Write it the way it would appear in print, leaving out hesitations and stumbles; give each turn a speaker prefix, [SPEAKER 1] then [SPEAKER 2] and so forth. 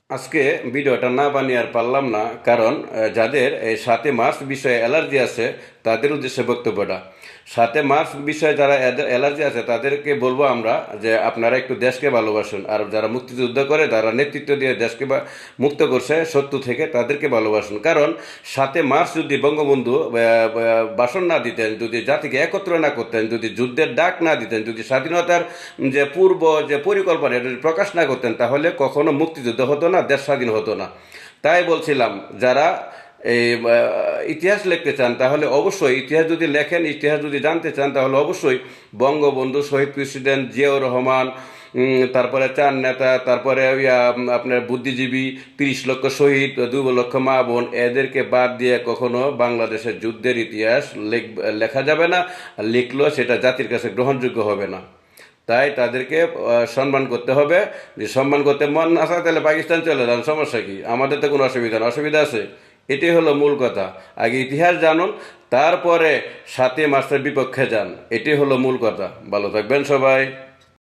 [SPEAKER 1] আজকে ভিডিওটা না বানিয়ে আর পারলাম না, কারণ যাদের এই ৭ই মার্চ বিষয়ে অ্যালার্জি আছে তাদের উদ্দেশ্যে বক্তব্যটা। ৭ই মার্চ বিষয়ে যারা অ্যালার্জি আছে তাদেরকে বলবো আমরা যে আপনারা একটু দেশকে ভালোবাসুন, আর যারা মুক্তিযুদ্ধ করে, যারা নেতৃত্ব দিয়ে দেশকে মুক্ত করছে শত্রু থেকে, তাদেরকে ভালোবাসুন। কারণ ৭ই মার্চ যদি বঙ্গবন্ধু ভাষণ না দিতেন, যদি জাতিকে একত্র না করতেন, যদি যুদ্ধের ডাক না দিতেন, যদি স্বাধীনতার যে পূর্ব যে পরিকল্পনা এটা যদি প্রকাশ না করতেন, তাহলে কখনো মুক্তিযুদ্ধ হতো না, দেশ স্বাধীন হতো না। তাই বলছিলাম, যারা এই ইতিহাস লিখতে চান তাহলে অবশ্যই ইতিহাস যদি লেখেন, ইতিহাস যদি জানতে চান তাহলে অবশ্যই বঙ্গবন্ধু, শহীদ প্রেসিডেন্ট জিয়াউর রহমান, তারপরে চার নেতা, তারপরে আপনার বুদ্ধিজীবী, ৩০ লক্ষ শহীদ, ২ লক্ষ মা বোন, এদেরকে বাদ দিয়ে কখনো বাংলাদেশের যুদ্ধের ইতিহাস লেখা যাবে না। লিখলেও সেটা জাতির কাছে গ্রহণযোগ্য হবে না। তাই তাদেরকে সম্মান করতে হবে। যে সম্মান করতে মন না চায় তাহলে পাকিস্তান চলে যান, সমস্যা কি? আমাদের তো কোনো অসুবিধা না, অসুবিধা আছে? এটাই হলো মূল কথা। আগে ইতিহাস জানুন, তারপরে ৭ই মার্চের বিপক্ষে যান, এটাই হলো মূল কথা। ভালো থাকবেন সবাই।